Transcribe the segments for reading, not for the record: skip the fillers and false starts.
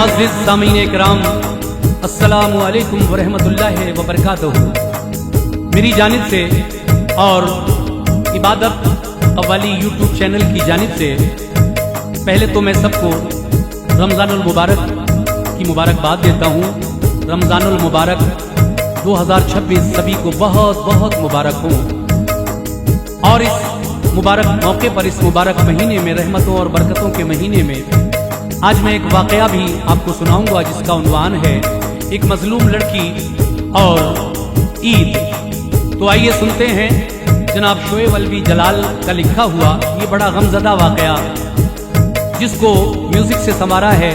मुअज़्ज़िज़ सामीन इकराम, अस्सलामु अलैकुम वरहमतुल्लाहि वबरकातुहू। मेरी जानिब से और इबादत कव्वाली यूट्यूब चैनल की जानिब से पहले तो मैं सबको रमज़ानुल मुबारक की मुबारकबाद देता हूँ। रमज़ानुल मुबारक 2026 सभी को बहुत बहुत मुबारक हो। और इस मुबारक मौके पर, इस मुबारक महीने में, रहमतों और बरकतों के महीने में आज मैं एक वाक़या भी आपको सुनाऊंगा जिसका उन्वान है एक मजलूम लड़की और ईद। तो आइए सुनते हैं जनाब शोएब अलवी जलाल का लिखा हुआ ये बड़ा गमज़दा वाक़या, जिसको म्यूजिक से संवारा है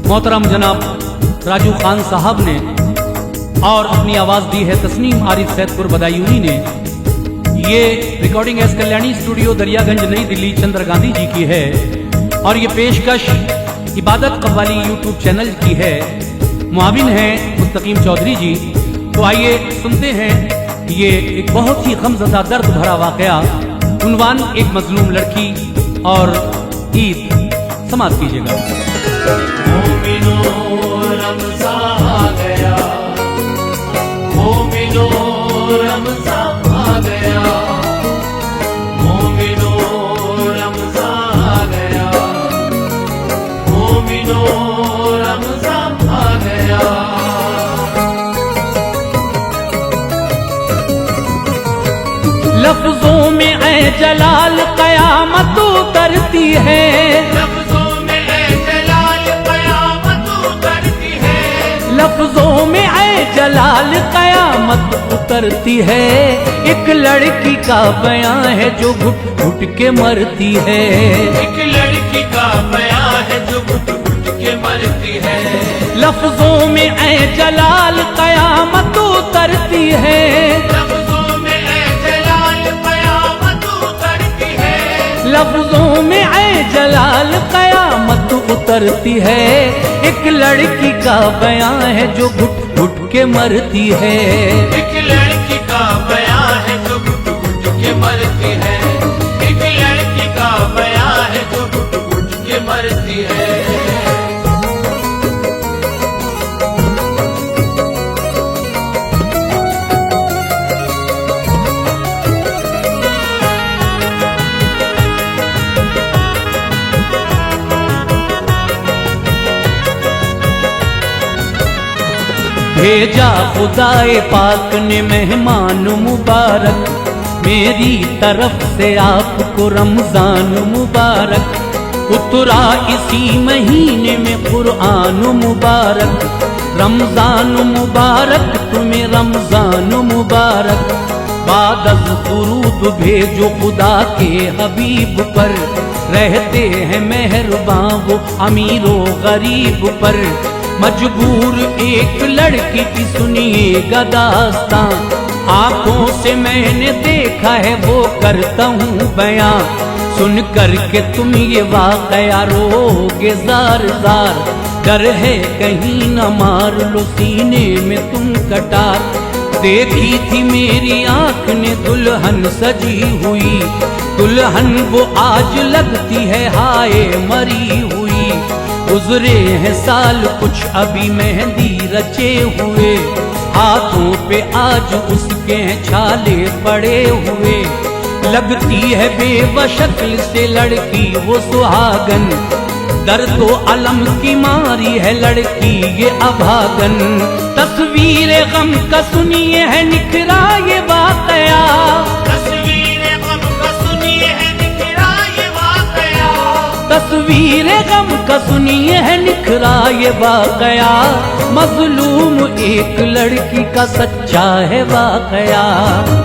मोहतरम जनाब राजू खान साहब ने और अपनी आवाज़ दी है तस्नीम आरिफ सैदपुर बदायूनी ने। ये recording S Kalyani studio Daryaganj नई दिल्ली चंद्र गांधी जी की है और ये पेशकश इबादत कव्वाली यूट्यूब चैनल की है। मुआविन हैं मुस्तकीम चौधरी जी। तो आइए सुनते हैं ये एक बहुत ही गमज़दा दर्द भरा वाक़या, उन्वान एक मजलूम लड़की और ईद। समाप्त कीजिएगा। मोमिनो रमज़ान आ गया, मोमिनो रमज़ान आ गया, मोमिनो रमज़ान आ गया, मोमिनो रमज़ान आ गया। लफ्जों में ऐ जलाल कयामत उतरती है, लफ्जों में ऐ जलाल कयामत उतरती है, लफ्जों में ऐ जलाल कयामत उतरती है। एक लड़की का बयां है जो घुट घुट के मरती है, एक लड़की का बयां है जो घुट घुट के मरती है। लफ्जों में ऐ जलाल कयामत उतरती है, लफ्जों में ऐ जलाल कयामत उतरती है, लफ्जों में ऐ जलाल कयामत उतरती है। एक लड़की का बयां है जो घुट घुट के मरती है, एक लड़की का बयां है जो घुट घुट के मरती है, एक लड़की का बयां है जो घुट घुट के मरती है। भेजा खुदाए पाक ने मेहमान मुबारक, मेरी तरफ से आपको रमजान मुबारक। उतरा इसी महीने में कुरान मुबारक, रमजान मुबारक तुम्हें रमजान मुबारक। बादल दुरूद भेजो खुदा के हबीब पर, रहते हैं मेहरबान वो अमीरो गरीब पर। मजबूर एक लड़की की सुनिएगा दास्तां, आंखों से मैंने देखा है वो करता हूँ बयां। सुन करके तुम ये वाक़या रोगे जार जार, डर है कहीं न मार लो सीने में तुम कटार। देखी थी मेरी आँख ने दुल्हन सजी हुई, दुल्हन वो आज लगती है हाय मरी हुई। गुजरे हैं साल कुछ अभी मेहंदी रचे हुए, हाथों पे आज उसके छाले पड़े हुए। लगती है बेवशक्ल से लड़की वो सुहागन, दर्द व अलम की मारी है लड़की ये अभागन। तस्वीर गम का सुनिए है निखरा ये वाक़या, तस्वीर गम का सुनिए है निखरा ये वाक़या, तस्वीर गम का सुनिए है निखरा ये वाक़या। मजलूम एक लड़की का सच्चा है वाक़या,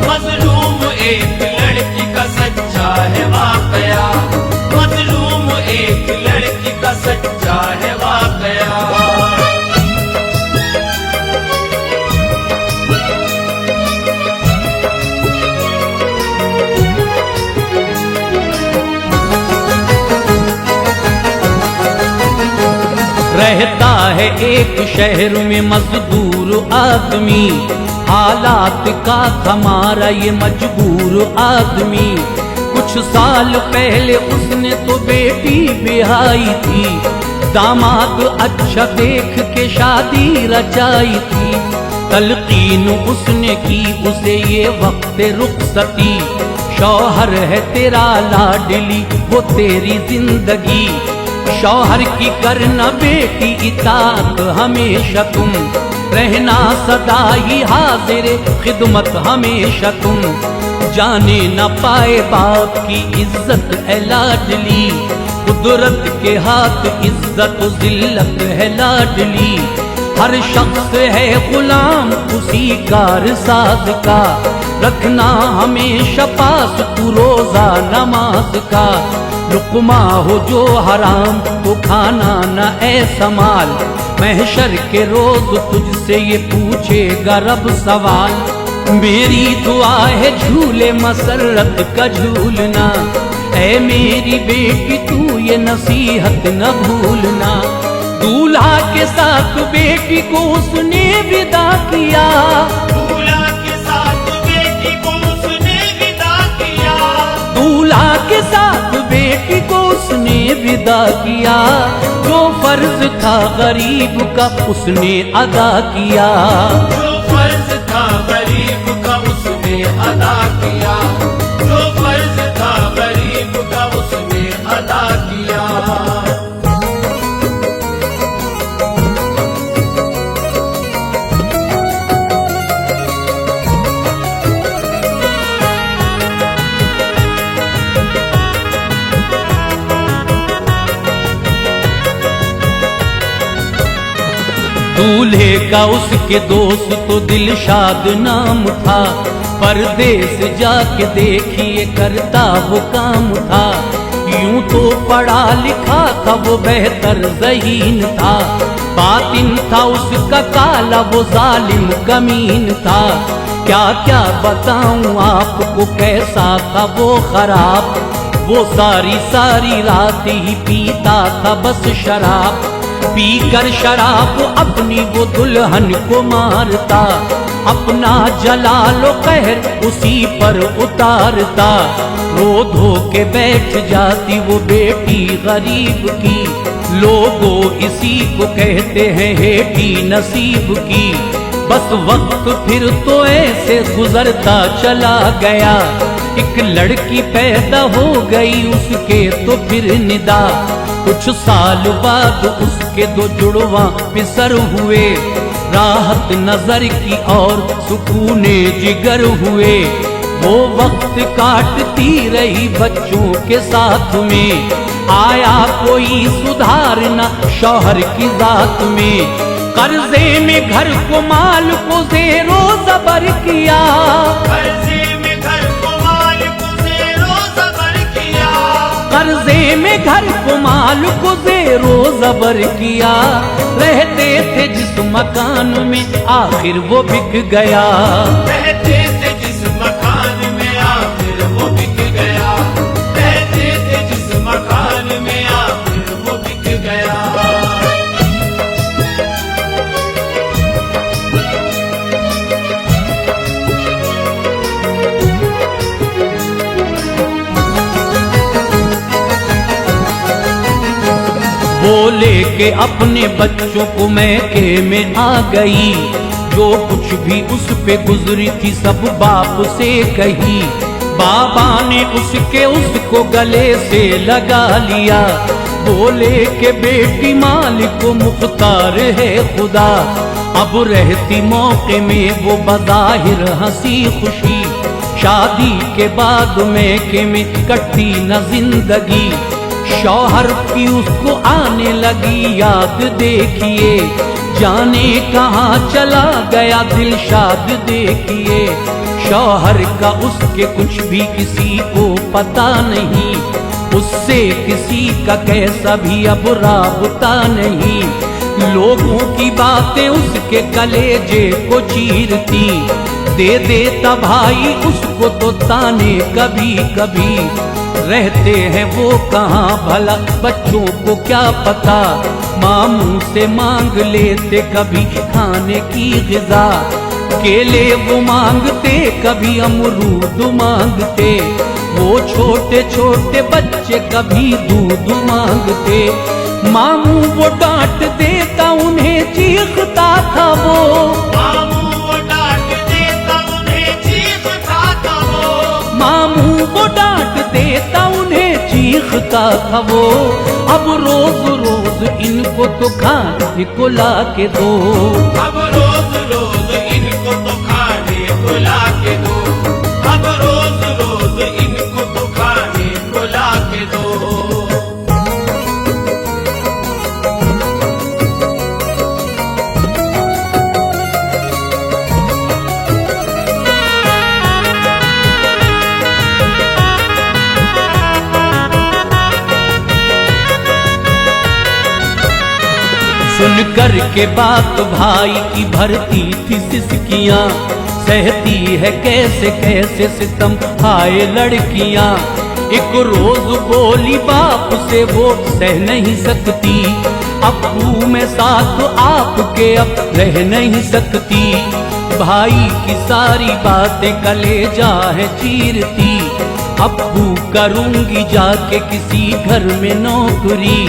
मजलूम एक लड़की का सच्चा है वाक़या, मजलूम एक लड़की का सच्चा है वाक़या। रहता है एक शहर में मजदूर आदमी, हालात का हमारा ये मजबूर आदमी। कुछ साल पहले उसने तो बेटी ब्याई थी, दामाद अच्छा देख के शादी रचाई थी, तलकीन उसने की उसे ये वक्त रुखसती। शौहर है तेरा लाडली वो तेरी जिंदगी, शौहर की करना बेटी इताअत हमेशा तुम, रहना सदा ही हाजिर खिदमत हमेशा तुम। जाने न पाए बाप की इज्जत है लाडली, कुदरत के हाथ इज्जत जिल्लत है लाडली। हर शख्स है गुलाम उसी कारसाज का, रखना हमेशा पास तू रोजा नमाज का। लुक़मा हो जो हराम तो खाना न ऐसा माल, महशर के रोज तुझसे ये पूछेगा रब सवाल। मेरी दुआ है झूले मसरत का झूलना, ऐ मेरी बेटी तू ये नसीहत न भूलना। दूल्हा के साथ बेटी को उसने विदा किया, दूल्हा के साथ बेटी को उसने विदा किया, दूल्हा के साथ बेटी को उसने विदा किया। जो फर्ज था गरीब का उसने अदा किया, जो फर्ज था गरीब का उसने अदा किया, जो फर्ज था गरीब का उसने अदा किया। दूल्हे का उसके दोस्त तो दिलशाद नाम था, परदेस जाके देखिए करता वो काम था। यूं तो पढ़ा लिखा था वो बेहतर ज़हीन था, बातिन था उसका काला वो जालिम कमीन था। क्या क्या बताऊं आपको कैसा था वो खराब, वो सारी सारी रात ही पीता था बस शराब। पीकर शराब अपनी वो दुल्हन को मारता, अपना जलालो कहर उसी पर उतारता। रो धो के बैठ जाती वो बेटी गरीब की, लोगों इसी को कहते हैं हेटी नसीब की। बस वक्त फिर तो ऐसे गुजरता चला गया, एक लड़की पैदा हो गई उसके तो फिर निदा। कुछ साल बाद उसके दो जुड़वा पिसर हुए, राहत नजर की और सुकूने जिगर हुए। वो वक्त काटती रही बच्चों के साथ में, आया कोई सुधार न शौहर की जात में। कर्जे में घर को माल को ज़ेरो ज़बर किया, कर्जे में घर को माल को ज़ेरो ज़बर किया, कर्जे में घर को माल को ज़ेरो ज़बर किया। रहते थे जिस मकान में आखिर वो बिक गया, रहते थे जिस मकान में आखिर वो बिक गया, रहते थे जिस मकान में आखिर वो बिक गया। वो लेके अपने बच्चों को मैके में आ गई, जो कुछ भी उस पे गुजरी थी सब बाप से कही। बाबा ने उसको गले से लगा लिया, बोले के बेटी मालिक को मुख्तार है खुदा। अब रहती मौके में वो बज़ाहिर हंसी खुशी, शादी के बाद मैके में कटती न जिंदगी। शौहर की उसको आने लगी याद, देखिए जाने कहाँ चला गया दिलशाद। देखिए शौहर का उसके कुछ भी किसी को पता नहीं, उससे किसी का कैसा भी अब राबता नहीं। लोगों की बातें उसके कलेजे को चीरती, दे देता भाई उसको तो ताने कभी कभी। रहते हैं वो कहाँ भला बच्चों को क्या पता, मामू से मांग लेते कभी खाने की ग़िज़ा। केले वो मांगते कभी अमरूद मांगते, वो छोटे छोटे बच्चे कभी दूध मांगते। मामू वो डांट देता उन्हें चीखता था वो, मामू वो डांट देता उन्हें चीखता था वो, मामू वो डांट देता उन्हें चीखता था वो। अब रोज रोज इनको तो खाने को ला के दो, अब रोज रोज इनको तो खाने को ला के दो, अब रोज रोज इनको तो खाने को ला के दो। सुन कर के बात भाई की भरती थी सिसकियां, सहती है कैसे कैसे सितम हाय लड़कियां। एक रोज बोली बाप से वो सह नहीं सकती, अब्बू में साथ आपके अब रह नहीं सकती। भाई की सारी बातें कलेजा है चीरती, अब्बू करूंगी जाके किसी घर में नौकरी।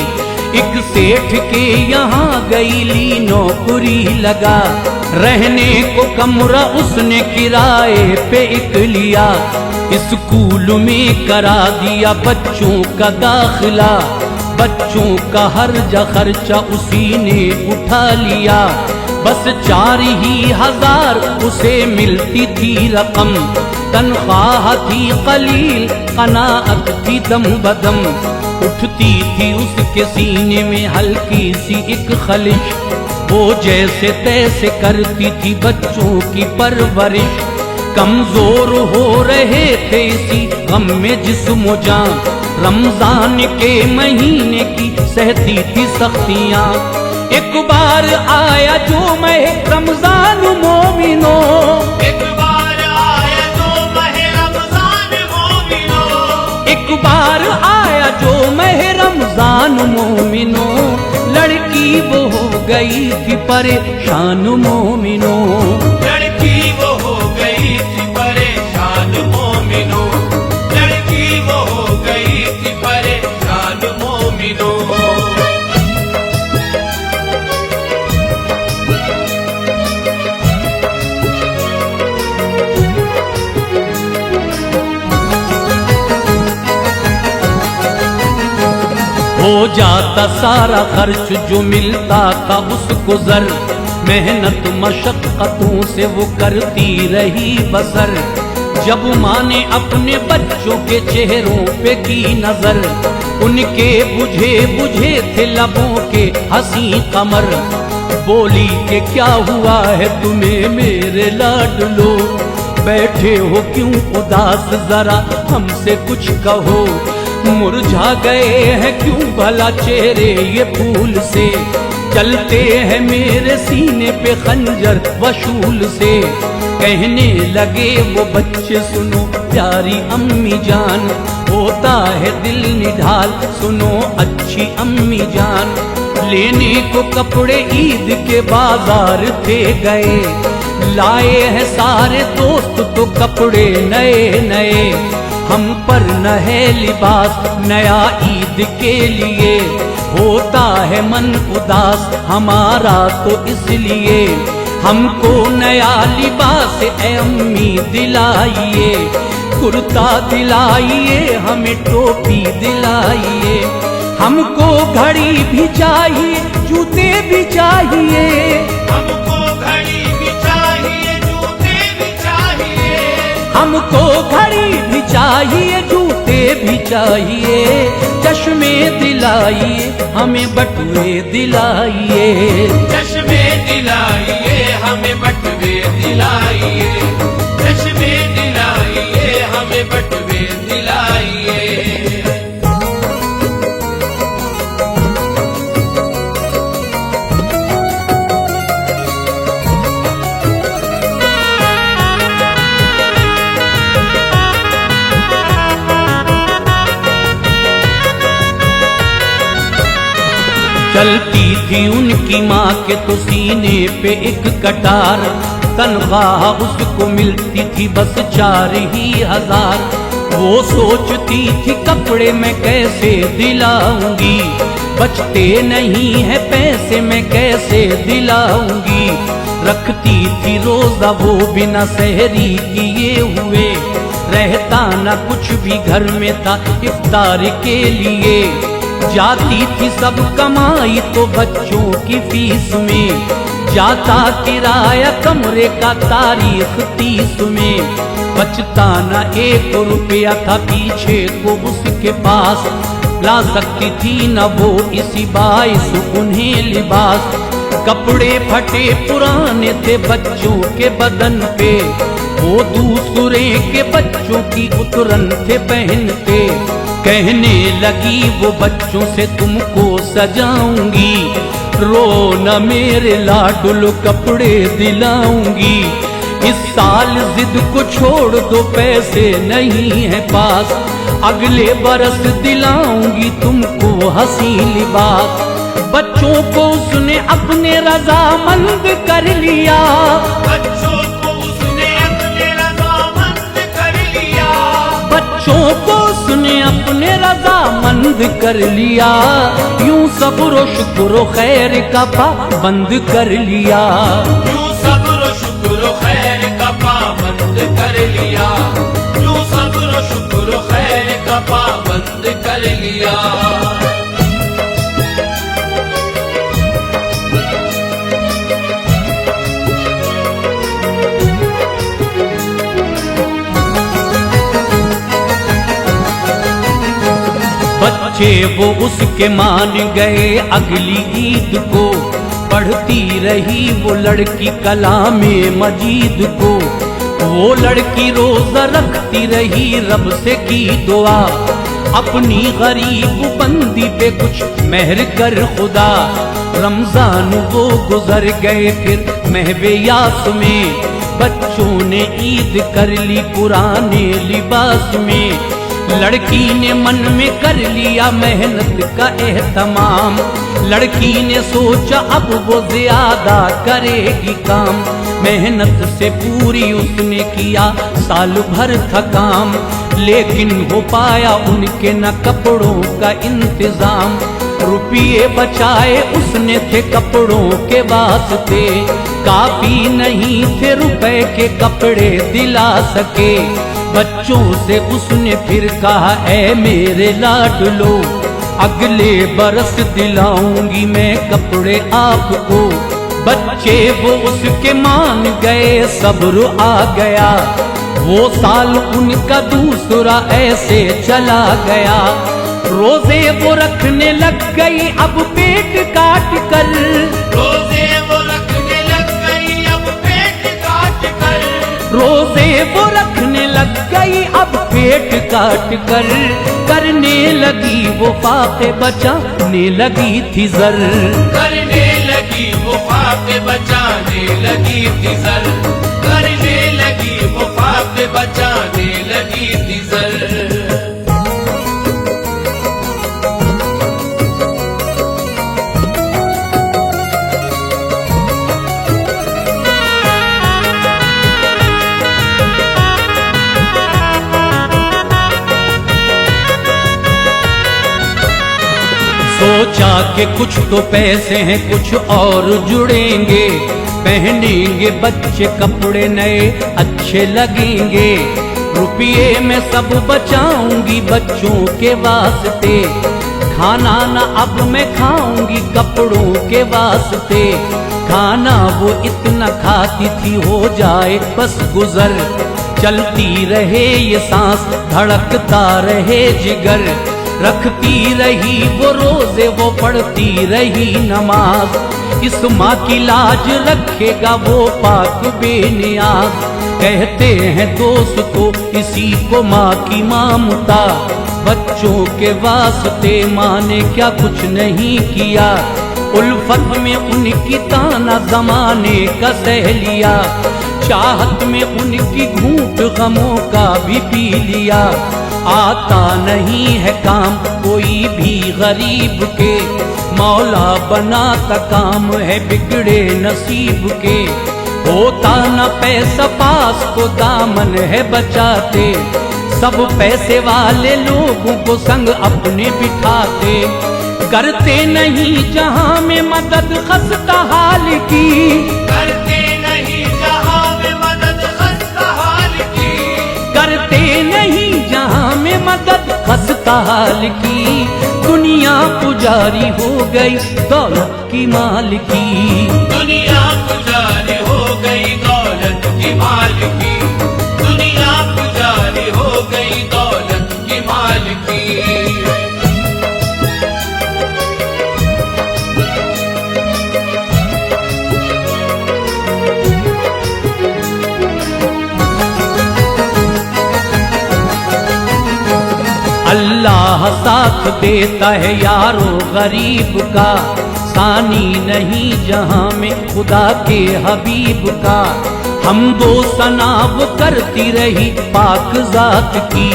एक सेठ के यहाँ गई ली नौकरी लगा, रहने को कमरा उसने किराए पे एक लिया। स्कूल में करा दिया बच्चों का दाखिला, बच्चों का हर खर्चा उसी ने उठा लिया। बस 4,000 उसे मिलती थी रकम, तनख्वाह थी कलील कनाअत थी दम बदम। उठती थी उसके सीने में हल्की सी एक खलिश, वो जैसे तैसे करती थी बच्चों की परवरिश। कमजोर हो रहे थे इसी गम में जिस्म जान, रमजान के महीने की सहती थी सख्तियां। एक बार आया जो मैं रमजान मोमिनो, एक बार आया जो मह रमजान मोमिनो, एक बार आया जो मैं रमजान मोमिनो। लड़की वो हो गई थी परेशान मोमिनो, लड़की वो हो गई थी परेशान मोमिनो, लड़की वो हो गई थी परेशान मोमिनो। हो जाता सारा खर्च जो मिलता था उसको जर, मेहनत मशक्कतों से वो करती रही बसर। जब माँ ने अपने बच्चों के चेहरों पे की नजर, उनके बुझे बुझे थे लबों के हंसी कमर। बोली कि क्या हुआ है तुम्हें मेरे लाडलो, बैठे हो क्यों उदास जरा हमसे कुछ कहो। मुरझा गए हैं क्यों भला चेहरे ये फूल से, चलते हैं मेरे सीने पे खंजर वशूल से। कहने लगे वो बच्चे सुनो प्यारी अम्मी जान, होता है दिल निढाल सुनो अच्छी अम्मी जान। लेने को कपड़े ईद के बाजार थे गए, लाए हैं सारे दोस्त तो कपड़े नए नए। हम पर न है लिबास नया ईद के लिए, होता है मन उदास हमारा तो इसलिए। हमको नया लिबास ए अम्मी दिलाइए, कुर्ता दिलाइए हमें टोपी दिलाइए। हमको घड़ी भी चाहिए जूते भी चाहिए, हमको घड़ी भी चाहिए जूते भी चाहिए, हमको घड़ी भी चाहिए जूते भी चाहिए। चश्मे दिलाइए हमें बटुए दिलाइए, चश्मे दिलाइए हमें बटुए दिलाइए, चश्मे दिलाइए हमें बटुए दिलाइए। चलती थी उनकी माँ के तो सीने पे एक कटार, तनख्वाह उसको मिलती थी बस 4,000। वो सोचती थी कपड़े मैं कैसे दिलाऊंगी, बचते नहीं है पैसे मैं कैसे दिलाऊंगी। रखती थी रोजा वो बिना सहरी किए हुए, रहता ना कुछ भी घर में था इफ्तार के लिए। जाती थी सब कमाई तो बच्चों की फीस में, जाता किराया कमरे का तारीख 30 में। बचता ना 1 रुपया था पीछे को उसके पास, ला सकती थी न वो इसी बाइस उन्हें लिबास। कपड़े फटे पुराने थे बच्चों के बदन पे, वो दूसरे के बच्चों की उतरन थे पहनते। कहने लगी वो बच्चों से तुमको सजाऊंगी, रो न मेरे लाडुल कपड़े दिलाऊंगी। इस साल जिद को छोड़ दो पैसे नहीं है पास, अगले बरस दिलाऊंगी तुमको हंसी लिबास। बच्चों को उसने अपने रजामंद कर लिया, बच्चों को उसने अपने रजामंद कर लिया, बच्चों को उसने अपने रजामंद कर लिया। यूं सब्र शुक्र खैर का पाबंद कर लिया, यूं सब्र शुक्र खैर का पाबंद कर लिया, यूं सब्र शुक्र खैर का पाबंद कर लिया। बच्चे वो उसके मान गए अगली ईद को, पढ़ती रही वो लड़की कलामे मजीद को। वो लड़की रोजा रखती रही रब से की दुआ, अपनी गरीब बंदी पे कुछ मेहर कर खुदा। रमजान वो गुजर गए फिर महवे यास में, बच्चों ने ईद कर ली पुराने लिबास में। लड़की ने मन में कर लिया मेहनत का एहतमाम, लड़की ने सोचा अब वो ज्यादा करेगी काम। मेहनत से पूरी उसने किया साल भर था काम, लेकिन हो पाया उनके न कपड़ों का इंतजाम। रुपये बचाए उसने थे कपड़ों के वास्ते, काफी नहीं थे रुपए के कपड़े दिला सके। बच्चों से उसने फिर कहा ऐ मेरे लाडलो, अगले बरस दिलाऊंगी मैं कपड़े आपको। बच्चे वो उसके मान गए सब्र आ गया, वो साल उनका दूसरा ऐसे चला गया। रोजे वो रखने लग गई अब पेट काट कर, रोजे वो रखने लग गई अब पेट काट कर, रोजे वो रखने लग गई अब पेट काट कर। करने लगी वो फाके बचाने लगी थी जर, करने लगी वो फाके बचाने लगी थी जर, करने लगी वो फाके बचाने लगी थी जर। सोचा कि कुछ तो पैसे हैं कुछ और जुड़ेंगे, पहनेंगे बच्चे कपड़े नए अच्छे लगेंगे। रुपये मैं सब बचाऊंगी बच्चों के वास्ते, खाना ना अब मैं खाऊंगी कपड़ों के वास्ते। खाना वो इतना खाती थी हो जाए बस गुजर, चलती रहे ये सांस धड़कता रहे जिगर। रखती रही वो रोजे वो पढ़ती रही नमाज, इस माँ की लाज रखेगा वो पाक बेनियाज। कहते हैं दोस्तों इसी को माँ की ममता, बच्चों के वास्ते माँ ने क्या कुछ नहीं किया। उल्फत में उनकी ताना जमाने का सह लिया, चाहत में उनकी घूंट गमों का भी पी लिया। आता नहीं है काम कोई भी गरीब के, मौला बनाता काम है बिगड़े नसीब के। होता न पैसा पास तो दामन है बचाते, सब पैसे वाले लोगों को संग अपने बिठाते, करते नहीं जहां में मदद खस्ता हाल की, करते नहीं जहां में मदद खस्ता हाल की, करते नहीं जहां में मदद खस्ता हाल की। दुनिया पुजारी हो गई दौलत की मालिकी, दुनिया पुजारी हो गई दौलत की मालिकी, दुनिया पुजारी हो गई दौलत की मालिकी। अल्लाह साथ देता है यारो गरीब का, सानी नहीं जहां में खुदा के हबीब का। हम दो सनाब करती रही पाक जात की,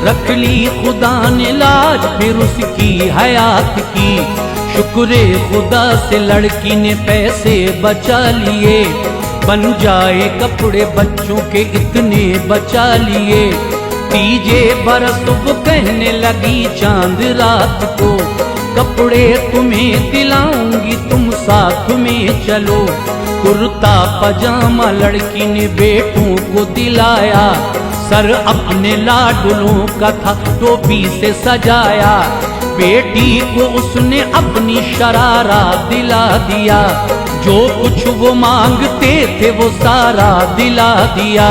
रख ली खुदा ने लाज फिर उसकी हयात की। शुक्रे खुदा से लड़की ने पैसे बचा लिए, बन जाए कपड़े बच्चों के इतने बचा लिए। तीजे बरस वो कहने लगी चांद रात को, कपड़े तुम्हें दिलाऊंगी तुम साथ में चलो। कुर्ता पजामा लड़की ने बेटों को दिलाया, सर अपने लाडलों का था टोपी से सजाया। बेटी को उसने अपनी शरारा दिला दिया, जो कुछ वो मांगते थे वो सारा दिला दिया।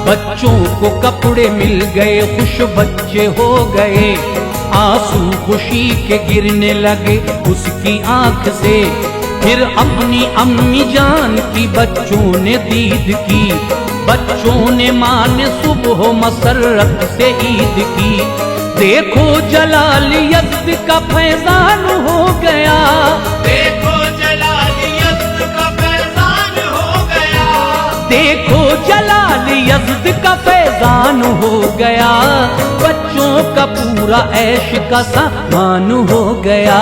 बच्चों को कपड़े मिल गए, खुश बच्चे हो गए, आंसू खुशी के गिरने लगे उसकी आंख से। फिर अपनी अम्मी जान की बच्चों ने दीद की, बच्चों ने मान सुबह मसरत से ईद की। देखो जलाल यज़्द का फैजान हो गया, देखो जलाल यज़्द का फैजान हो गया, देखो जलाल यज़्द का फैजान हो गया। बच्चों का पूरा ऐश का सामान हो गया,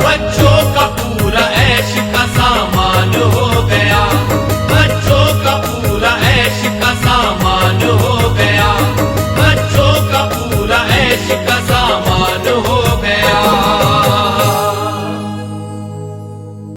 बच्चों का पूरा ऐश का सामान हो गया, बच्चों का पूरा ऐश का सामान हो गया, बच्चों का पूरा ऐश का